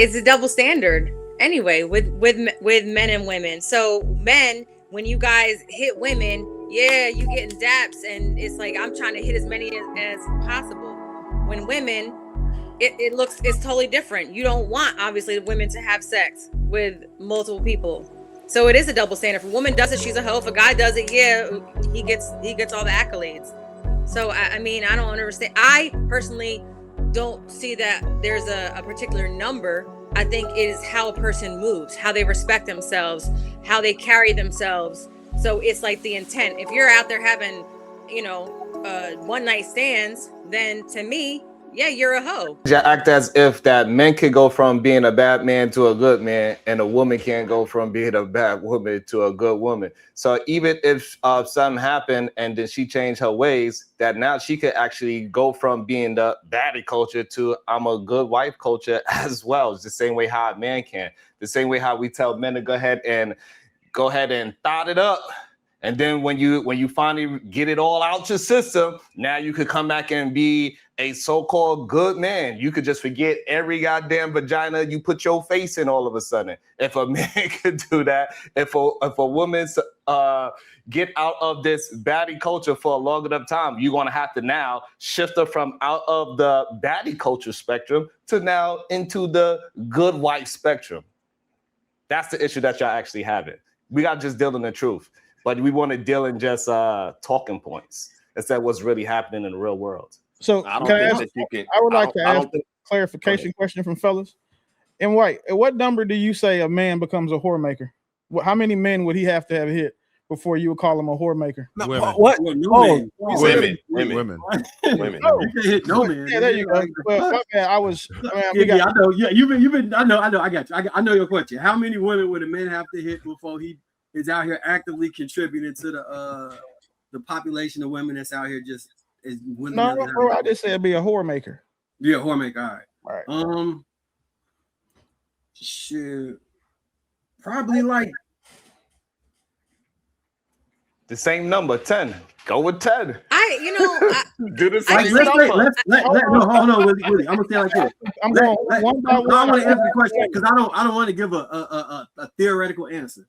it's a double standard anyway with men and women. So men, when you guys hit women, yeah, you getting daps, and it's like I'm trying to hit as many as possible. When women, it's totally different. You don't want obviously women to have sex with multiple people. So it is a double standard. If a woman does it, she's a hoe. If a guy does it, yeah, he gets all the accolades. So I mean, I don't understand. I personally don't see that there's a particular number. I think it is how a person moves, how they respect themselves, how they carry themselves. So it's like the intent. If you're out there having, one night stands, then to me, yeah, you're a hoe. You act as if that men can go from being a bad man to a good man, and a woman can't go from being a bad woman to a good woman. So even if something happened and then she changed her ways, that now she could actually go from being the baddie culture to I'm a good wife culture as well. It's the same way how a man can. The same way how we tell men to go ahead and thought it up. And then when you finally get it all out your system, now you could come back and be a so-called good man. You could just forget every goddamn vagina you put your face in all of a sudden. If a man could do that, if a woman's get out of this baddie culture for a long enough time, you're gonna have to now shift her from out of the baddie culture spectrum to now into the good wife spectrum. That's the issue that y'all actually having. We got to just deal in the truth. But we want to deal in just talking points instead of what's really happening in the real world. So I would like to ask a clarification question from fellas. And White, at what number do you say a man becomes a whore maker? How many men would he have to have hit before you would call him a whore maker? No, women. What? Women. Women. No man. Yeah, there you go. Well, okay, I know. Yeah, you've been. I know. I got you. I know your question. How many women would a man have to hit before he is out here actively contributing to the population of women that's out here just is women? No, bro, I just said be a whore maker. Yeah, whore maker. All right. Shit. Probably like the same number, 10. Go with 10. Do the same number. Hold on, Willie. I'm gonna say like this. I'm going one by one. I want to answer the question because I don't want to give a theoretical answer.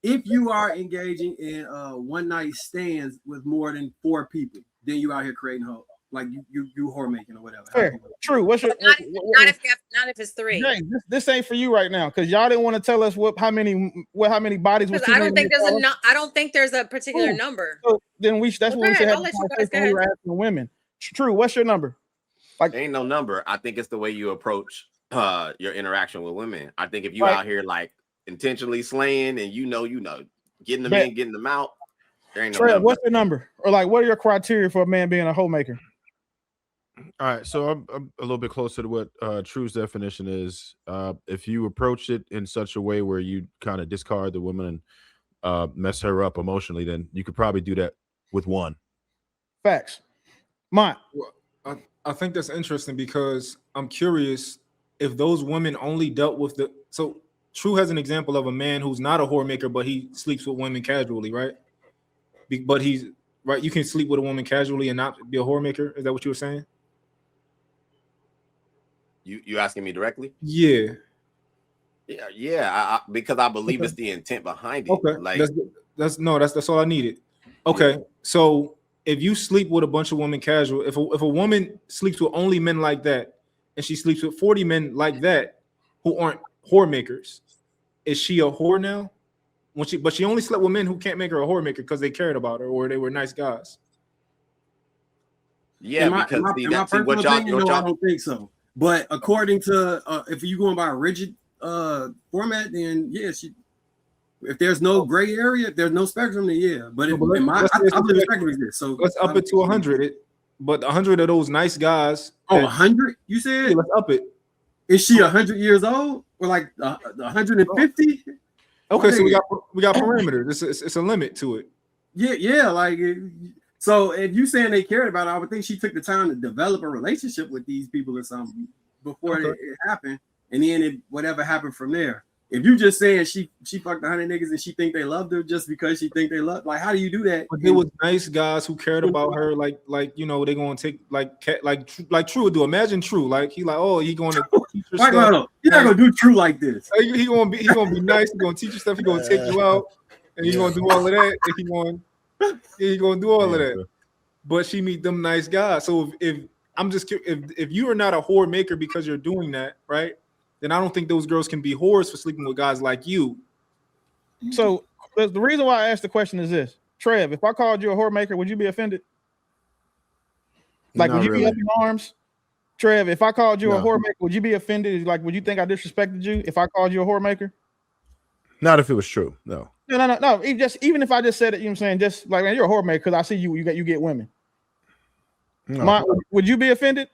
If you are engaging in one night stands with more than 4 people, then you out here creating hope, like you whore making or whatever. Fair. True. What's your not if it's 3? Hey, this ain't for you right now because y'all didn't want to tell us how many bodies was. I don't think there's a particular number. So then that's what we should have. We were asking women. True. What's your number? Like, there ain't no number. I think it's the way you approach your interaction with women. I think if you out here like intentionally slaying and getting them in, getting them out, there ain't no number. What's your number? Or like what are your criteria for a man being a hoe maker? All right, so I'm a little bit closer to what True's definition is. If you approach it in such a way where you kind of discard the woman and mess her up emotionally, then you could probably do that with 1. Facts. Mont. Well, I think that's interesting because I'm curious if those women only dealt with so True has an example of a man who's not a whore maker, but he sleeps with women casually, right? But he's right. You can sleep with a woman casually and not be a whore maker. Is that what you were saying? You asking me directly? Yeah. Yeah. Because I believe it's the intent behind it. Okay. Like that's all I needed. Okay. Yeah. So if you sleep with a bunch of women casual, if a woman sleeps with only men like that, and she sleeps with 40 men like that who aren't whore makers, is she a whore now? But she only slept with men who can't make her a whore maker because they cared about her or they were nice guys. Yeah, I don't think so. But according to if you're going by a rigid format, then yeah, if there's no gray area, if there's no spectrum, then yeah. But I believe the spectrum exists. So let's up it to 100. But 100 of those nice guys. 100? You said? Yeah, let's up it. Is she 100 years old or like 150? Okay, so we got parameters. It's a limit to it. Yeah. Like so, if you saying they cared about it, I would think she took the time to develop a relationship with these people or something before it happened, and then whatever happened from there. If you just saying she fucked 100 niggas and she think they loved her just because she think they love, like how do you do that? But there was nice guys who cared about her, like they gonna take like True would do. Imagine True, like he going to teach her stuff. No, you're not gonna do True like this. He gonna be nice. He gonna teach you stuff. He gonna take you out, and he gonna do all of that. And he gonna do all of that. But she meet them nice guys. So if you are not a whore maker because you're doing that, right? Then I don't think those girls can be whores for sleeping with guys like you. So the reason why I asked the question is this. Trev, if I called you a whore maker, would you be offended? Like, would you be up in arms? Trev, if I called you a whore maker, would you be offended? Like, would you think I disrespected you if I called you a whore maker? Not if it was true. No. No. Even if I just said it, you know what I'm saying? Just like, man, you're a whore maker because I see you get women. No. Would you be offended?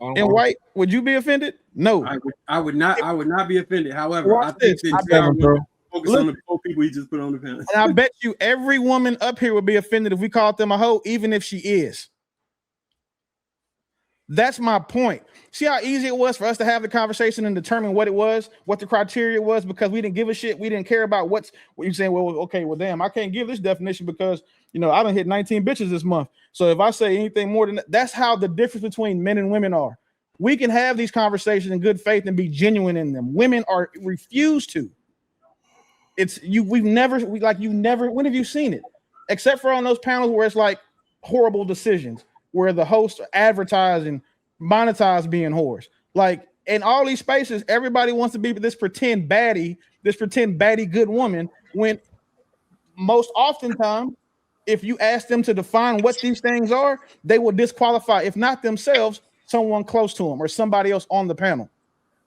And White, would you be offended? No. I would not be offended. However, I think focus on the 4 people he just put on the panel. And I bet you every woman up here would be offended if we called them a hoe, even if she is. That's my point. See how easy it was for us to have the conversation and determine what it was, what the criteria was, because we didn't give a shit. We didn't care about what you're saying. Well, okay, well, damn, I can't give this definition because, I done hit 19 bitches this month. So if I say anything more than that, that's how the difference between men and women are. We can have these conversations in good faith and be genuine in them. Women refuse to. When have you seen it? Except for on those panels where it's like horrible decisions, where the hosts advertise and monetize being whores. Like in all these spaces, everybody wants to be this pretend baddie good woman, when most oftentimes, if you ask them to define what these things are, they will disqualify, if not themselves, someone close to them or somebody else on the panel.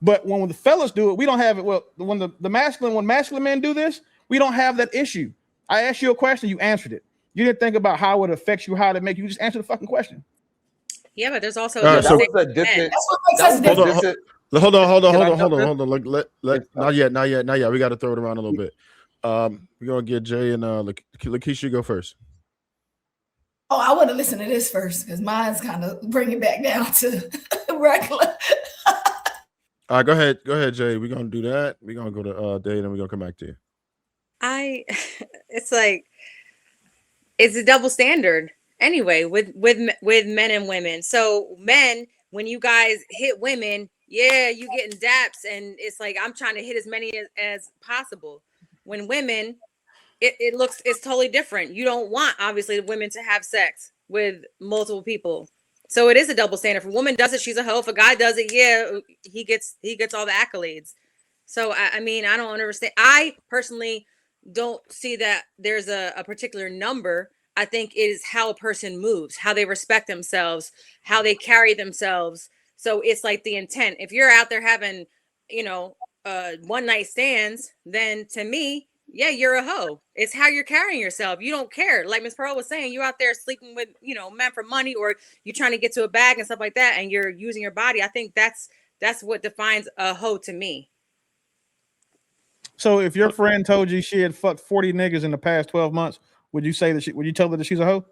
But when the fellas do it, we don't have it. Well, when masculine men do this, we don't have that issue. I asked you a question, you answered it. You didn't think about how it affects you, how to make you just answer the fucking question. Yeah, but there's also that was a different. Hold on. Not yet. We got to throw it around a little bit. We're gonna get Jay and Lakeisha go first. Oh, I want to listen to this first because mine's kind of bring it back down to regular. All right, go ahead, Jay. We're gonna do that. We're gonna go to Dave, and we're gonna come back to you. It's like it's a double standard anyway with men and women. So men, when you guys hit women, yeah, you getting daps, and it's like I'm trying to hit as many as possible. When women, it's totally different. You don't want obviously women to have sex with multiple people. So it is a double standard. If a woman does it, she's a hoe. If a guy does it, yeah, he gets all the accolades. So I mean, I don't understand. I personally don't see that there's a particular number. I think it is how a person moves, how they respect themselves, how they carry themselves. So it's like the intent. If you're out there having, one night stands, then to me, yeah, you're a hoe. It's how you're carrying yourself. You don't care. Like Ms. Pearl was saying, you out there sleeping with, men for money, or you're trying to get to a bag and stuff like that, and you're using your body. I think that's what defines a hoe to me. So if your friend told you she had fucked 40 niggas in the past 12 months, would you say that would you tell her that she's a hoe?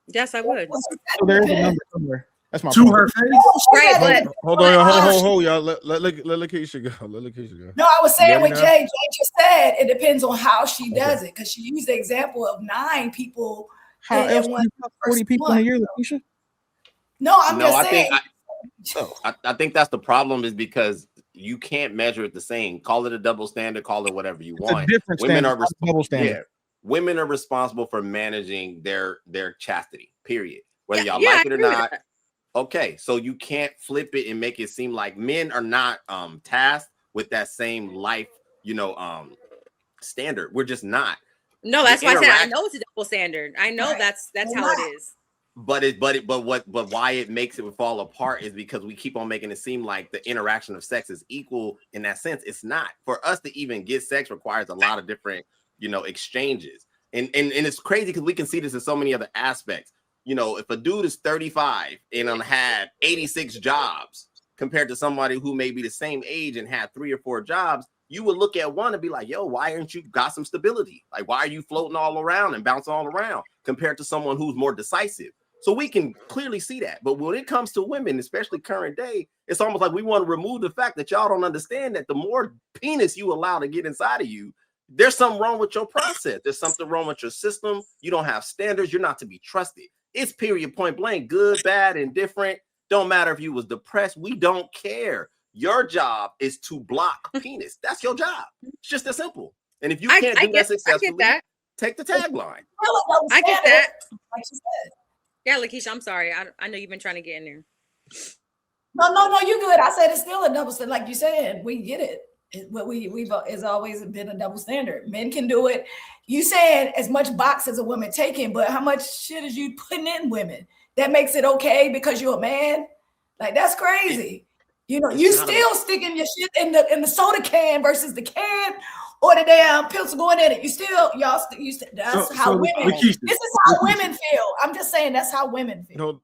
Yes, I would. So there's a number somewhere. That's my to point. her face. Right, but hold on, y'all. Let Lakeisha go. Let Lakeisha go. No, I was saying what Jay just said. It depends on how she does it, because she used the example of 9 people. How else do you fuck 40 people in a year, Lakeisha? No, I'm just saying. I think that's the problem, is because you can't measure it the same. Call it a double standard. Call it whatever you want. Women are double standard. Yeah, women are responsible for managing their chastity. Period. Whether y'all like it or not. Okay, so you can't flip it and make it seem like men are not tasked with that same life, standard. We're just not. No, that's why I said I know it's a double standard. I know that's how it is. But why it makes it fall apart is because we keep on making it seem like the interaction of sex is equal. In that sense, it's not. For us to even get sex requires a lot of different, exchanges. And it's crazy because we can see this in so many other aspects. If a dude is 35 and had 86 jobs compared to somebody who may be the same age and had 3 or 4 jobs, you would look at one and be like, yo, why aren't you got some stability? Like, why are you floating all around and bouncing all around compared to someone who's more decisive? So we can clearly see that. But when it comes to women, especially current day, it's almost like we want to remove the fact that y'all don't understand that the more penis you allow to get inside of you, there's something wrong with your process. There's something wrong with your system. You don't have standards. You're not to be trusted. It's period, point blank, good, bad, indifferent. Don't matter if you was depressed. We don't care. Your job is to block penis. That's your job. It's just that simple. And if you can't do that successfully, take the tagline. I get that. Like she said. Yeah, Lakeisha, I'm sorry. I know you've been trying to get in there. No, you good. I said it's still a double standard. Like you said, we get it. It's always been a double standard. Men can do it. You saying as much box as a woman taking, but how much shit is you putting in women? That makes it okay because you're a man? Like, that's crazy. You know, you still sticking your shit in the soda can versus the can or the damn pills going in it. You still, that's how women. This is how women feel. I'm just saying that's how women feel. No,